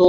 2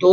2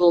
2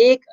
1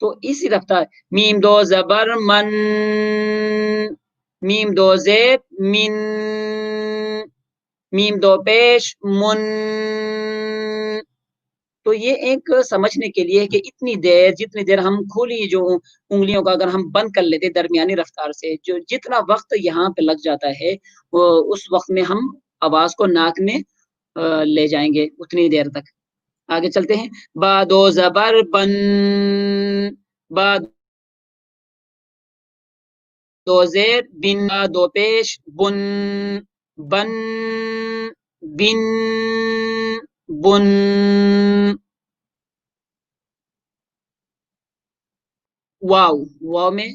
تو اسی رفتار میم دو زبر من، میم دو زیر من، میم دو پیش من. تو یہ ایک سمجھنے کے لیے کہ اتنی دیر، جتنی دیر ہم کھلی جو انگلیوں کا اگر ہم بند کر لیتے درمیانی رفتار سے، جو جتنا وقت یہاں پہ لگ جاتا ہے وہ اس وقت میں ہم آواز کو ناک میں لے جائیں گے اتنی دیر تک. آگے چلتے ہیں. با دو زبر بن، با دو زیر بن، با دو پیش بن، بن بن بن. واو، واو میں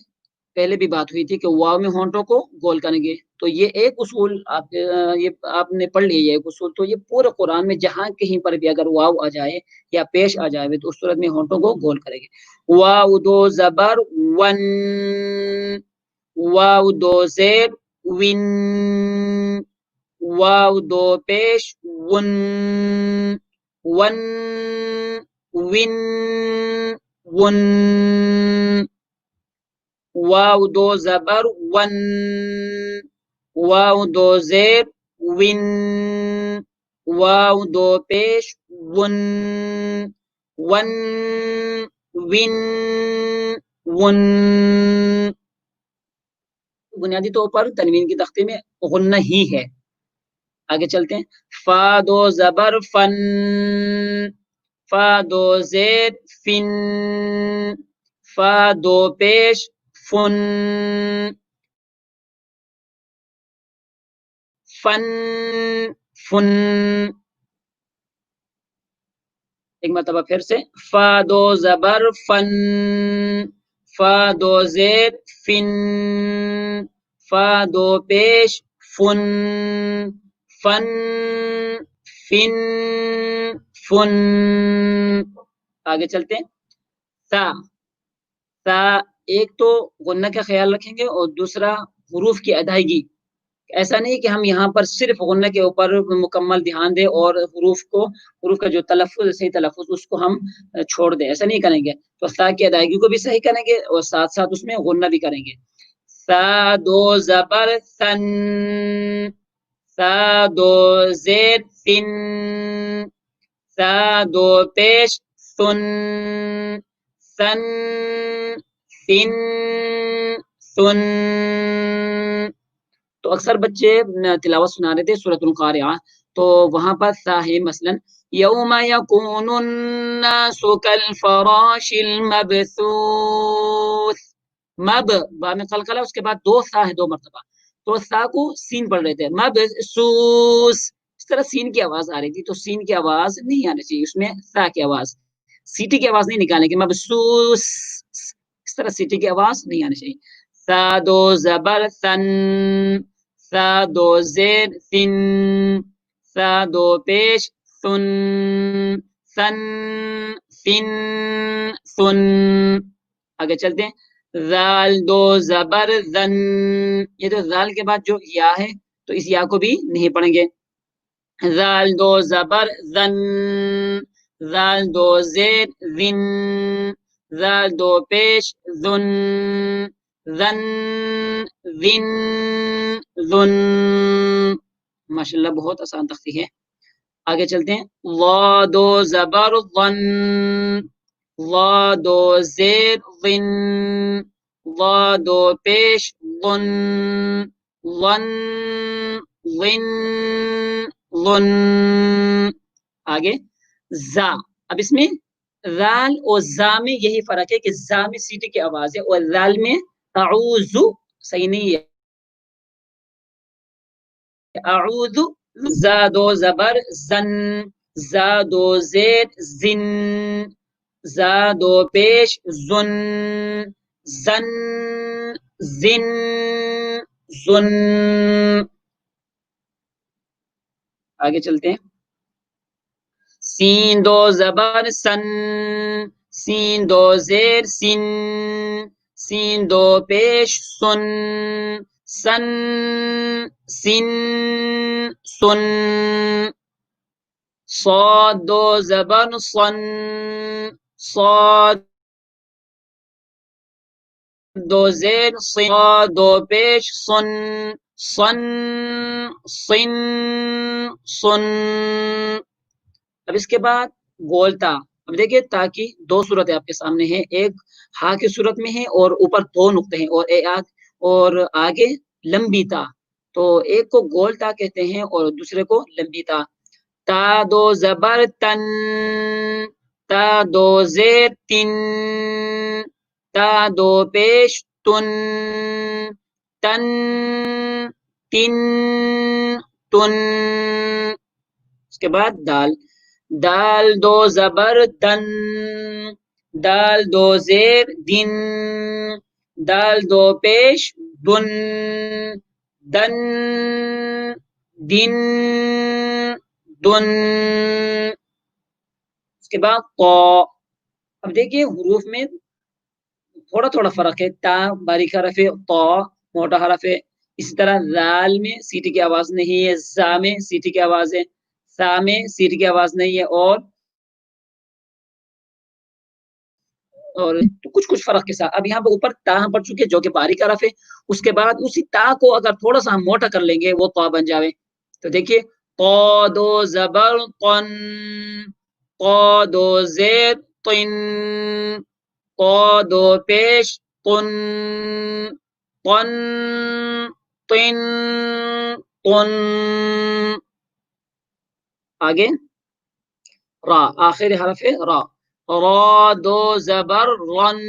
پہلے بھی بات ہوئی تھی کہ واو میں ہونٹوں کو گول کریں گے. تو یہ ایک اصول یہ آپ نے پڑھ لیا، ایک اصول. تو یہ پورے قرآن میں جہاں کہیں پر بھی اگر واو آ جائے یا پیش آ جائے تو اس صورت میں ہونٹوں کو گول کریں گے. واو دو زبر ون، واو دو زیر ون، واو دو پیش ون، ون ون ون. واو دو زبر ون، واو دو زیر ون، واو دو پیش ون، ون ون ون. بنیادی طور پر تنوین کی تختی میں غنہ ہی ہے. آگے چلتے ہیں. فا دو زبر فن، فا دو زیر فن، فا دو پیش فن، فن فن. ایک مرتبہ پھر سے. فا دو زبر فن، فا دو زیر فن، فا دو پیش فن، فن فن فن. آگے چلتے ہیں. سا، سا ایک تو غنہ کا خیال رکھیں گے اور دوسرا حروف کی ادائیگی. ایسا نہیں کہ ہم یہاں پر صرف غنہ کے اوپر مکمل دھیان دیں اور حروف کا جو تلفظ، صحیح تلفظ، اس کو ہم چھوڑ دیں. ایسا نہیں کریں گے. تو سا کی ادائیگی کو بھی صحیح کریں گے اور ساتھ ساتھ اس میں غنہ بھی کریں گے. سا دو زبر سن، سا دو زیر سن، سا دو پیش سن، سن سن سن. تو اکثر بچے تلاوت سنا رہے تھے سورۃ القارعہ، تو وہاں پر سا ہے مثلا یوم یکون الناس کالفراش المبثوث. مب، با میں قلقلہ، اس کے بعد دو سا ہے دو مرتبہ. تو سا کو سین پڑھ رہے تھے. مبثوث، اس طرح سین کی آواز آ رہی تھی. تو سین کی آواز نہیں آنی چاہیے اس میں، سا کی آواز، سیٹی کی آواز نہیں نکالنے کی. مبثوث، اس طرح سیٹی کی آواز نہیں آنی چاہیے. سا دو زبر سن، سا دو زیر سن، سا دو پیش سن، سن سن سن. آگے چلتے ہیں. زال دو زبر زن، یہ تو زال کے بعد جو یا ہے تو اس یا کو بھی نہیں پڑھیں گے. زال دو زبر زن، زال دو زیر زن، زال دو پیش زن، زن زن زن. ماشاءاللہ بہت آسان تختی ہے. آگے چلتے ہیں. وا دو زبر ظن، وا دو زیر ظن، وا دو پیش ظن، ظن ظن ظن. آگے زا. اب اس میں زال اور زا میں یہی فرق ہے کہ زا میں سیٹی کی آواز ہے اور زال میں اعوذ صحیح نہیں ہے. اعوذ. زا دو زبر زن، زا دو زیر زن، زا دو پیش زن، زن زن زن. آگے چلتے ہیں. سین دو زبر سن، سین دو زیر سن، سین دو پیش سن، سن سن سن. صاد دو زبر صن، صاد دو زیر صا دو پیش سن سن سن سن. اب اس کے بعد گولتا. اب دیکھیے تا کی دو صورتیں آپ کے سامنے ہیں، ایک ہا کی صورت میں ہے اور اوپر دو نقطے ہیں اور آگے لمبی تا. تو ایک کو گولتا کہتے ہیں اور دوسرے کو لمبی تا. تا دو زبر تن، تا دو زیر تن، تا دو پیش تن، تن تن تن. اس کے بعد دال. دال دو زبر دن، دال دو زیر دن، دال دو پیش دن، دن دن دن. اس کے بعد قا. اب دیکھیے حروف میں تھوڑا تھوڑا فرق ہے. تا باریک حرف ہے، طا موٹا حرف ہے. اسی طرح زال میں سیٹی کی آواز نہیں ہے، زا میں سیٹی کی آواز ہے، سا میں سیٹی کی آواز نہیں ہے، اور تو کچھ فرق کے ساتھ. اب یہاں پہ اوپر تا ہم پڑھ چکے جو کہ باریک حرف ہے. اس کے بعد اسی تا کو اگر تھوڑا سا ہم موٹا کر لیں گے وہ طا بن جاوے. تو دیکھیے طا دو زبر طن، طا دو زیر طن، طا دو پیش طن، طن طن طن. آگے را، آخری حرف ہے را. را دو زبر رن.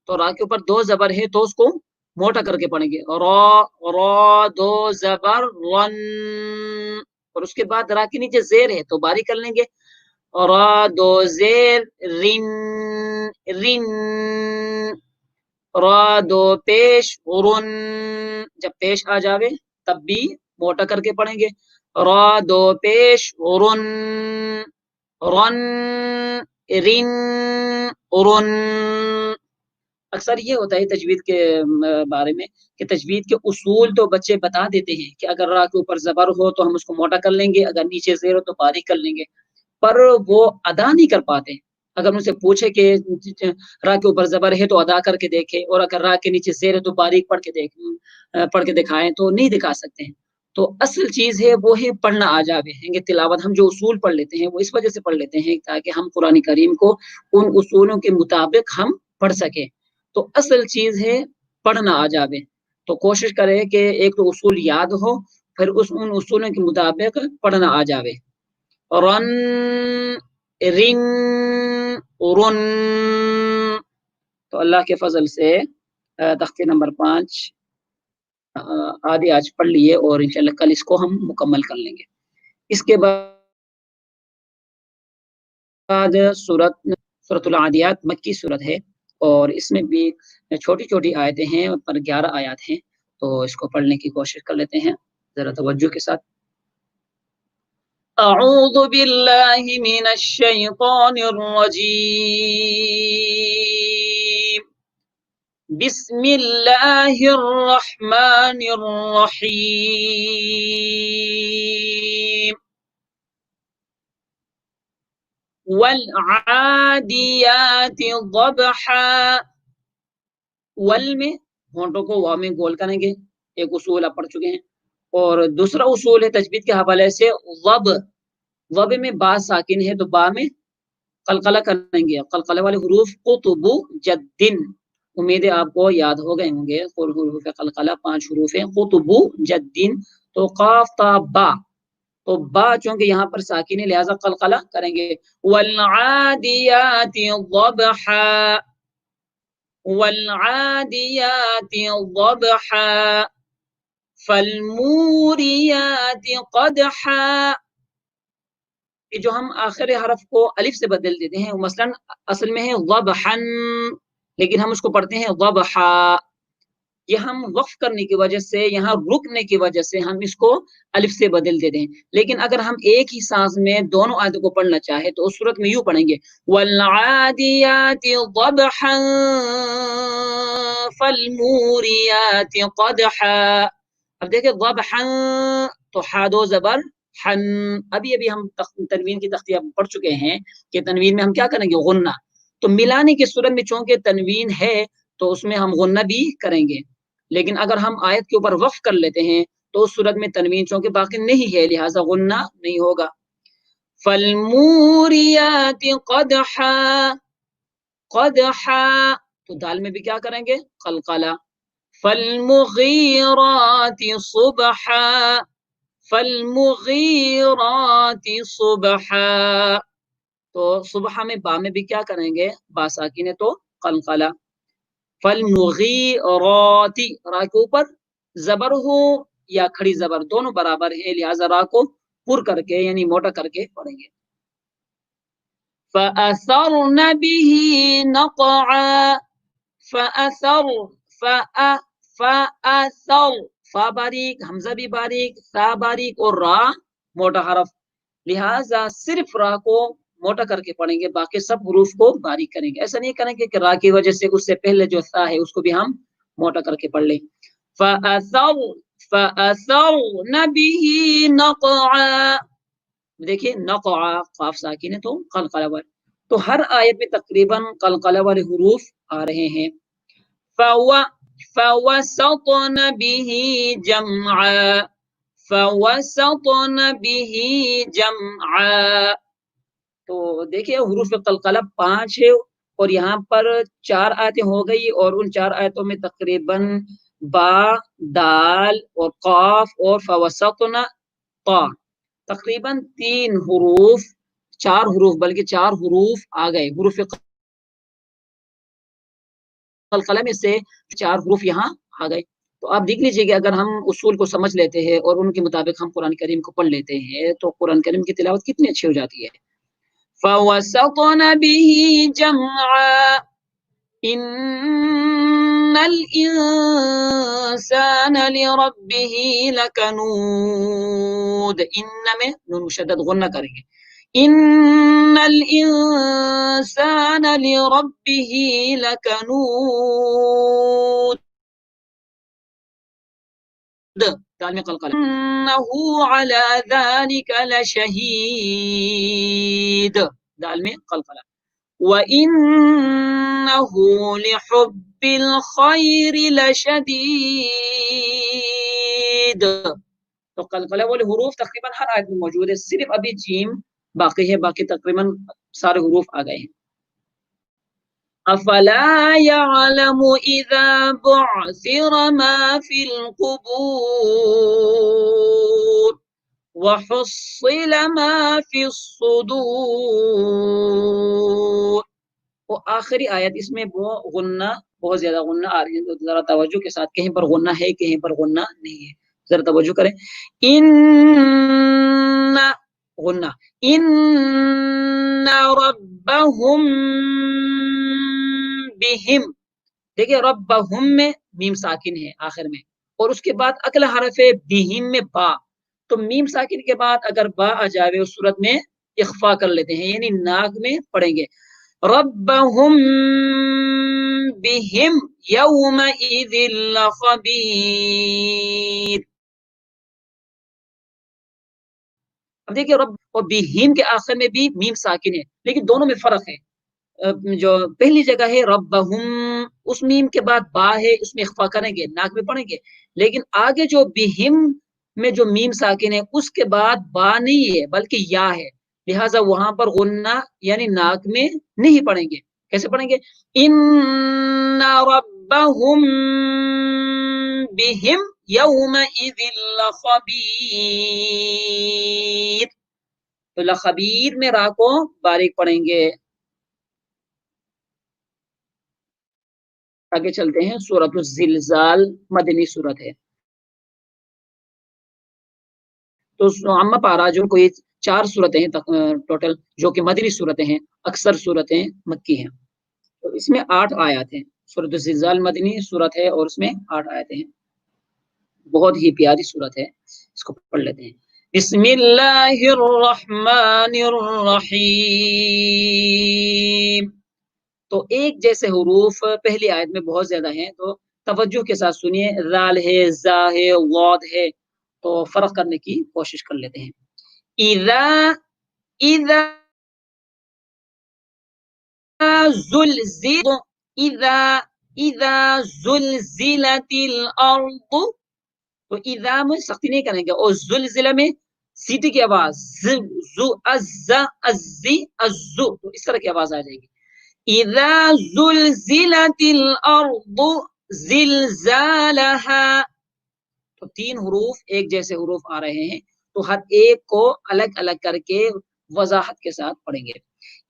تو را کے اوپر دو زبر ہے تو اس کو موٹا کر کے پڑھیں گے. را، را دو زبر رن. اور اس کے بعد را کے نیچے زیر ہے تو باریک کر لیں گے. را دو زیر رن، رن. را دو پیش رن. جب پیش آ جاوے تب بھی موٹا کر کے پڑھیں گے. را دو پیش رن، رن رن رن. اکثر یہ ہوتا ہے تجوید کے بارے میں کہ تجوید کے اصول تو بچے بتا دیتے ہیں کہ اگر را کے اوپر زبر ہو تو ہم اس کو موٹا کر لیں گے، اگر نیچے زیر ہو تو باریک کر لیں گے، پر وہ ادا نہیں کر پاتے. اگر ان سے پوچھے کہ را کے اوپر زبر ہے تو ادا کر کے دیکھے، اور اگر را کے نیچے زیر ہے تو باریک پڑھ کے دکھائیں تو نہیں دکھا سکتے ہیں. تو اصل چیز ہے وہ ہے پڑھنا آ جاوے ہیں. تلاوت ہم جو اصول پڑھ لیتے ہیں وہ اس وجہ سے پڑھ لیتے ہیں تاکہ ہم قرآن کریم کو ان اصولوں کے مطابق ہم پڑھ سکیں. تو اصل چیز ہے پڑھنا آ جاوے. تو کوشش کرے کہ ایک تو اصول یاد ہو، پھر ان اصولوں کے مطابق پڑھنا آ جاوے. رن، رن، رن. تو اللہ کے فضل سے تختے نمبر 5 آدھی آج پڑھ لیے اور انشاءاللہ کل اس کو ہم مکمل کر لیں گے. اس کے بعد سورۃ العادیات مکی سورت ہے اور اس میں بھی چھوٹی چھوٹی آیتیں ہیں، پر 11 آیات ہیں. تو اس کو پڑھنے کی کوشش کر لیتے ہیں ذرا توجہ کے ساتھ. اعوذ باللہ من الشیطان الرجیم، بسم اللہ الرحمن الرحیم. والعادیات ضبحا. ول میں ہونٹوں کو وا میں گول کریں گے، ایک اصول آپ پڑھ چکے ہیں. اور دوسرا اصول ہے تجوید کے حوالے سے ضب. ضب میں با ساکن ہے تو با میں قلقلہ کریں گے. قلقلہ والے حروف قطب جدن، امید ہے آپ کو یاد ہو گئے ہوں گے. حروف قلقلہ 5 حروف ہیں. قطب جدن. تو قاف تا با، تو با چونکہ یہاں پر ساکن ہے لہذا قلقلہ کریں گے. والعادیات ضبحا، والعادیات ضبحا، فالموریات قدحا. یہ جو ہم آخر حرف کو الف سے بدل دیتے ہیں، مثلا اصل میں ہے ضبحا لیکن ہم اس کو پڑھتے ہیں ضبحا. یہ ہم وقف کرنے کی وجہ سے، یہاں رکنے کی وجہ سے ہم اس کو الف سے بدل دیتے ہیں. لیکن اگر ہم ایک ہی سانس میں دونوں آیتوں کو پڑھنا چاہے تو اس صورت میں یوں پڑھیں گے والعادیات ضبحا فالموریات قدحا. اب دیکھیں ضبحا تو حادو زبر حن. ابھی ہم تنوین کی تختیہ پڑھ چکے ہیں کہ تنوین میں ہم کیا کریں گے غنہ. تو ملانے کی صورت میں چونکہ تنوین ہے تو اس میں ہم غنہ بھی کریں گے، لیکن اگر ہم آیت کے اوپر وقف کر لیتے ہیں تو اس صورت میں تنوین چونکہ باقی نہیں ہے، لہٰذا غنہ نہیں ہوگا۔ فالموریات قدحا، قدحا تو دال میں بھی کیا کریں گے؟ قلقلہ۔ فالمغیرات صبحا، فالمغیرات صبحا تو صبح میں با میں بھی کیا کریں گے؟ با ساکن ہے تو قلقلہ۔ فالمغیرات را کے اوپر زبر ہو یا کھڑی زبر دونوں برابر ہے، لہذا را کو پر کر کے یعنی موٹا کر کے پڑھیں گے۔ فَأَثَرْنَ بِهِ نَقْعًا، فَأَثَرْ فَأَثَرْ فا باریک، حمزہ بھی باریک، سا باریک اور را موٹا حرف، لہذا صرف را کو موٹا کر کے پڑھیں گے، باقی سب حروف کو باریک کریں گے۔ ایسا نہیں کریں گے کہ را کی وجہ سے اس سے پہلے جو سا ہے اس کو بھی ہم موٹا کر کے پڑھ لیں۔ فَأَثَرْنَ بِهِ نَقْعًا، دیکھیے نقعا قاف ساکن ہے تو قلقلہ والے، تو ہر آیت میں تقریباً قلقلہ والے حروف آ رہے ہیں۔ فَوَسَطْنَ بِهِ جَمْعًا، فَوَسَطْنَ بِهِ جَمْعًا تو دیکھیے حروف قلقلہ 5 ہے اور یہاں پر 4 آیتیں ہو گئی، اور ان 4 آیتوں میں تقریباً با، دال اور قاف اور فوسطنا طا، تقریباً 3 حروف، 4 حروف بلکہ 4 حروف آ گئے، حروف قلقلہ میں سے 4 حروف یہاں آ گئے۔ تو آپ دیکھ لیجئے کہ اگر ہم اصول کو سمجھ لیتے ہیں اور ان کے مطابق ہم قرآن کریم کو پڑھ لیتے ہیں تو قرآن کریم کی تلاوت کتنی اچھی ہو جاتی ہے۔ فَوَسَطْنَ بِهِ جَمْعًا إِنَّ الْإِنسَانَ لِرَبِّهِ لَكَنُودٌ، ان میں نون مشدد غنہ کریں گے، ان الانسان لربه لکنود، دال میں قلقلہ، انه على ذلك لشهید، دال میں قلقلہ، وانه لحب الخير لشدید تو قلقلہ والے حروف تقریباً ہر آیت میں موجود ہے، صرف ابھی جیم باقی ہے، باقی تقریباً سارے حروف آ گئے ہیں۔ افلا يعلم اذا بعثر ما في القبور وحصل ما في الصدور، وہ آخری آیت اس میں وہ غنہ بہت زیادہ غنہ آ رہی ہے، تو ذرا توجہ کے ساتھ، کہیں پر غنہ ہے کہیں پر غنہ نہیں ہے، ذرا توجہ کریں۔ ان غنہ، ان ربهم بہم، دیکھیں ربهم میں میم ساکن ہے آخر میں، اور اس کے بعد اگلا حرف ہے بہم میں با، تو میم ساکن کے بعد اگر با آ جائے اس صورت میں اخفا کر لیتے ہیں، یعنی ناک میں پڑھیں گے، ربهم بہم یومئذ لخبیر۔ اب دیکھیں رب اور بہم کے آخر میں بھی میم ساکن ہے، لیکن دونوں میں فرق ہے۔ جو پہلی جگہ ہے ربهم، اس میم کے بعد با ہے، اس میں اخفا کریں گے، ناک میں پڑھیں گے، لیکن آگے جو بہم میں جو میم ساکن ہے اس کے بعد با نہیں ہے بلکہ یا ہے، لہٰذا وہاں پر غنہ یعنی ناک میں نہیں پڑھیں گے۔ کیسے پڑھیں گے؟ ان ربهم بہم یومئذ لخبیر، تو لخبیر میں را کو باریک پڑھیں گے۔ آگے چلتے ہیں، سورۃ الزلزال مدنی سورت ہے، تو عامہ پارا جو کوئی 4 سورتیں ہیں ٹوٹل جو کہ مدنی سورتیں ہیں، اکثر سورتیں مکی ہیں، تو اس میں 8 آیات ہیں۔ سورۃ الزلزال مدنی سورت ہے اور اس میں 8 آیتیں ہیں، بہت ہی پیاری سورت ہے، اس کو پڑھ لیتے ہیں۔ بسم اللہ الرحمن الرحیم، تو ایک جیسے حروف پہلی آیت میں بہت زیادہ ہیں، تو توجہ کے ساتھ سنیے، ذال ہے، زا ہے، غاد ہے، تو فرق کرنے کی کوشش کر لیتے ہیں۔ اذا اذا زلزل، اذا اذا زلزلت الارض، تو اذا میں سختی نہیں کریں گے، اور زلزلہ میں سیٹی کی آواز زو ازو، تو اس طرح کی آواز آ جائے گی. اذا زلزلت الارض زلزالها، تو 3 حروف ایک جیسے حروف آ رہے ہیں، تو ہر ایک کو الگ الگ کر کے وضاحت کے ساتھ پڑھیں گے.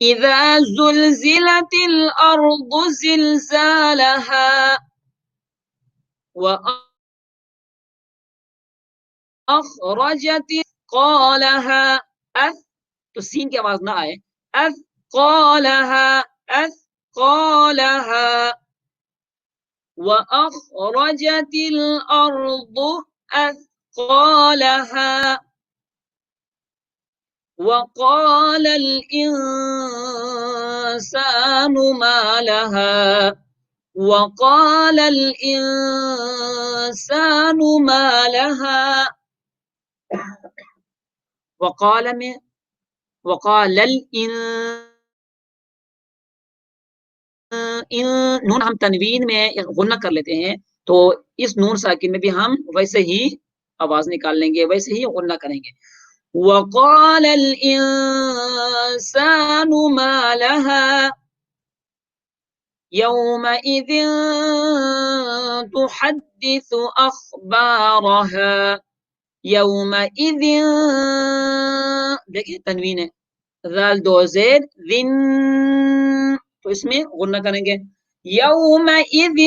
اذا زلزلت الارض زلزالها واخرجت قالها، تو سین کی آواز نہ آئے، قالها قالها، وأخرجت الأرض أثقالها وقال الإنسان ما لها وقال الإنسان ما لها، وقال نون ہم تنوین میں غنہ کر لیتے ہیں، تو اس نون ساکن میں بھی ہم ویسے ہی آواز نکال لیں گے، ویسے ہی غنہ کریں گے. وقال الانسان ما لها يومئذ تحدث اخبارها، يومئذ دیکھیں تنوین ہے، ذال دو زید ذن، تو اس میں غنہ کریں گے. یومئذ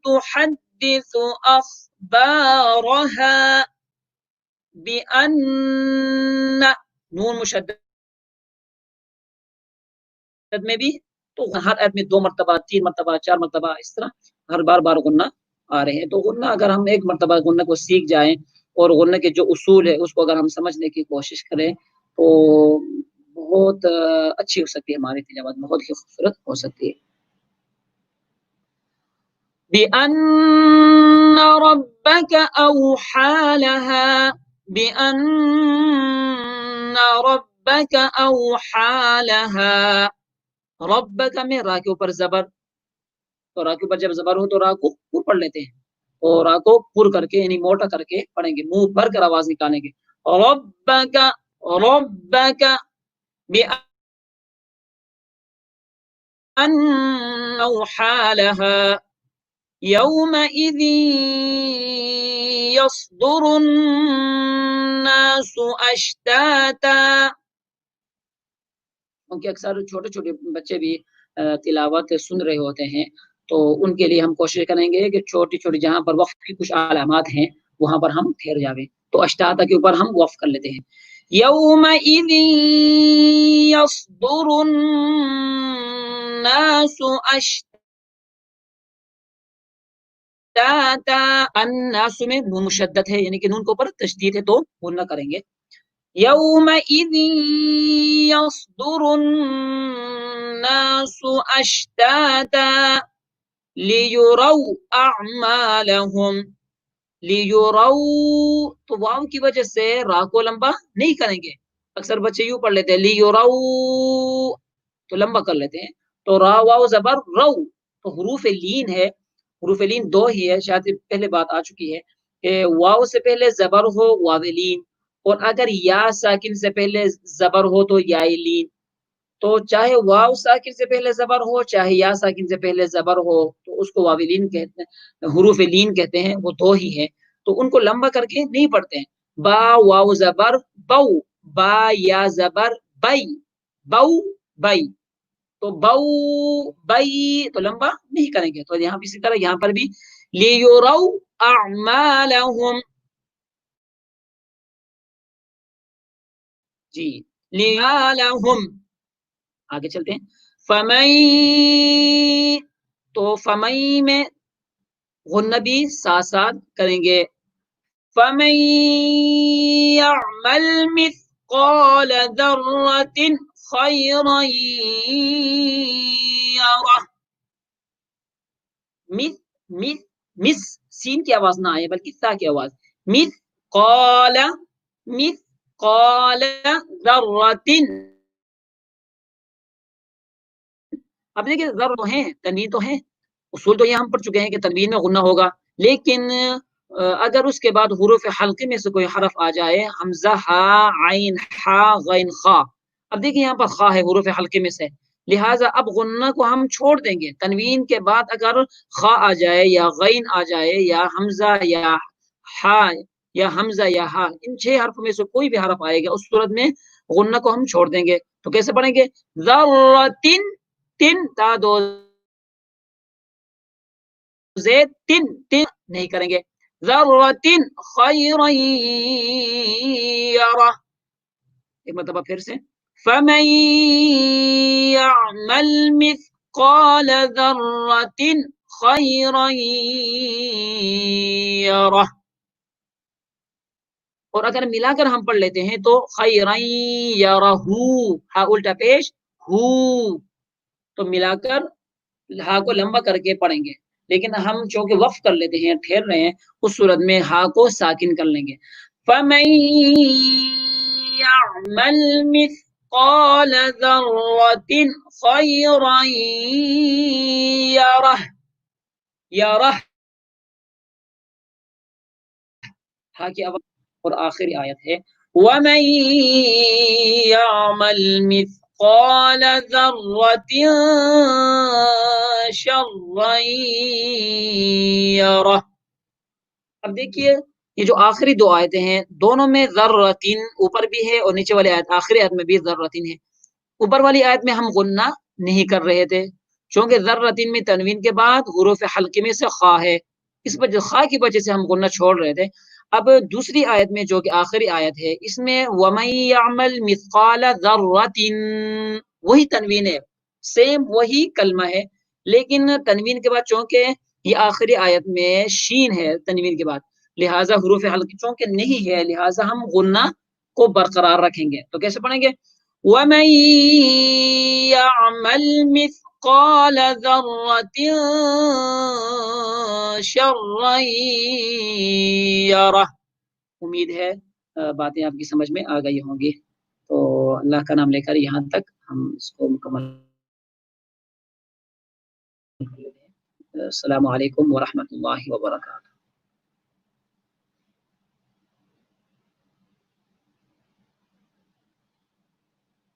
تحدث اخبارها بأن، نون مشدد میں بھی، تو ہر آیت میں 2 مرتبہ 3 مرتبہ 4 مرتبہ اس طرح ہر بار غنہ آ رہے ہیں. تو غنہ اگر ہم ایک مرتبہ غنہ کو سیکھ جائیں اور غنہ کے جو اصول ہے اس کو اگر ہم سمجھنے کی کوشش کریں تو بہت اچھی ہو سکتی ہے، ہماری تلاوت بہت ہی خوبصورت ہو سکتی ہے. بِأَنَّ رَبَّكَ أَوْحَى لَهَا، بِأَنَّ رَبَّكَ أَوْحَى لَهَا، رَبَّكَ میں را کے اوپر زبر، تو را کے اوپر جب زبر ہو تو را کو پر پڑھ لیتے ہیں، اور را کو پر کر کے یعنی موٹا کر کے پڑھیں گے، منہ بھر کر آواز نکالیں گے. رَبَّكَ رَبَّكَ بِأَنَّ أَوْحَى لَهَا يومئذ يصدر الناس اشتاتا، کیونکہ اکثر چھوٹے چھوٹے بچے بھی تلاوت سن رہے ہوتے ہیں، تو ان کے لیے ہم کوشش کریں گے کہ چھوٹی چھوٹی جہاں پر وقف کی کچھ علامات ہیں وہاں پر ہم ٹھہر جاویں، تو اشتاتا کے اوپر ہم وقف کر لیتے ہیں. یومئذ یصدر الناس الناس میں نون مشدد ہے، یعنی کہ نون کے اوپر تشدید ہے، تو غنہ کریں گے. یومئذ یصدر الناس اشتاتا لیروا اعمالهم، لیروا، تو واو کی وجہ سے را کو لمبا نہیں کریں گے، اکثر بچے یوں پڑھ لیتے ہیں لیروا، تو لمبا کر لیتے ہیں، تو را واو زبر رو، تو حروف لین ہے، حروف لین 2 ہی ہے، شاید پہلے بات آ چکی ہے کہ واو سے پہلے زبر ہو واولین، اور اگر یا ساکن سے پہلے زبر ہو تو یا لین، تو چاہے واو ساکن سے پہلے زبر ہو چاہے یا ساکن سے پہلے زبر ہو تو اس کو واولین کہتے ہیں، حروف لین کہتے ہیں، وہ 2 ہی ہے، تو ان کو لمبا کر کے نہیں پڑھتے ہیں. با واو زبر بو، با یا زبر بئی، بو بئی، تو بو بئی، تو لمبا نہیں کریں گے. تو یہاں اسی طرح یہاں پر بھی لیروا اعمالهم، جی لیالہم، آگے چلتے ہیں. فمن، تو فمن میں غنہ بھی ساتھ ساتھ کریں گے. فمن يعمل مثقال ذرة خيرا يره، مس سین کی آواز نہ آئے بلکہ تا کی آواز، مثقال ذرة، اب دیکھیں ذر تو ہیں تنوین تو ہیں، اصول تو یہ ہم پڑھ چکے ہیں کہ تنوین میں غنہ ہوگا، لیکن اگر اس کے بعد حروف حلقے میں سے کوئی حرف آ جائے، حمزہ، ہا، عین، ہا، غین، خا، اب دیکھیں یہاں پر خا ہے حروف حلقے میں سے، لہٰذا اب غنہ کو ہم چھوڑ دیں گے، تنوین کے بعد اگر خا آ جائے یا غین آ جائے یا حمزہ یا ہا یا حمزہ یا ہا، ان 6 حرف میں سے کوئی بھی حرف آئے گا، اس صورت میں غنہ کو ہم چھوڑ دیں گے. تو کیسے پڑھیں گے؟ ذرۃ، تن، تا دو زید، تن، تن نہیں کریں گے. ذرۃ خیرا یرہ، ایک مرتبہ پھر سے، فمن یعمل مثقال ذرۃ خیرا یرہ. اور اگر ملا کر ہم پڑھ لیتے ہیں تو خیرا یرہ، ہا الٹا پیش، ہو، تو ملا کر ہا کو لمبا کر کے پڑھیں گے، لیکن ہم چونکہ وقف کر لیتے ہیں، ٹھہر رہے ہیں، اس صورت میں ہا کو ساکن کر لیں گے. فَمَن يَعْمَلْ مِثْقَالَ ذَرَّةٍ خَيْرًا يَرَهُ، یرہ ہا کی آواز. اور آخری آیت ہے وَمَن يَعْمَلْ مِثْقَالَ ذَرَّةٍ شَرًّا يَرَهُ. اب دیکھیے یہ جو آخری 2 آیتیں ہیں، دونوں میں ذرۃن اوپر بھی ہے اور نیچے والی آیت آخری آیت میں بھی ذرۃن ہے. اوپر والی آیت میں ہم غنہ نہیں کر رہے تھے، چونکہ ذرۃن میں تنوین کے بعد حروف حلقے میں سے خا ہے، اس وجہ خا کی وجہ سے ہم غنہ چھوڑ رہے تھے. اب دوسری آیت میں جو کہ آخری آیت ہے، اس میں وَمَن يَعْمَلْ مِثْقَالَ ذَرَّةٍ، وہی تنوین ہے، سیم وہی کلمہ ہے، لیکن تنوین کے بعد چونکہ یہ آخری آیت میں شین ہے تنوین کے بعد، لہٰذا حروف حلقے چونکہ نہیں ہے، لہٰذا ہم غنہ کو برقرار رکھیں گے. تو کیسے پڑھیں گے؟ وَمَن يَعْمَلْ مِثْقَالَ ذَرَّةٍ شَرًّا يَرَهُ. امید ہے باتیں آپ کی سمجھ میں آ گئی ہوں گی. تو اللہ کا نام لے کر یہاں تک ہم اس کو مکمل. السلام علیکم ورحمۃ اللہ وبرکاتہ.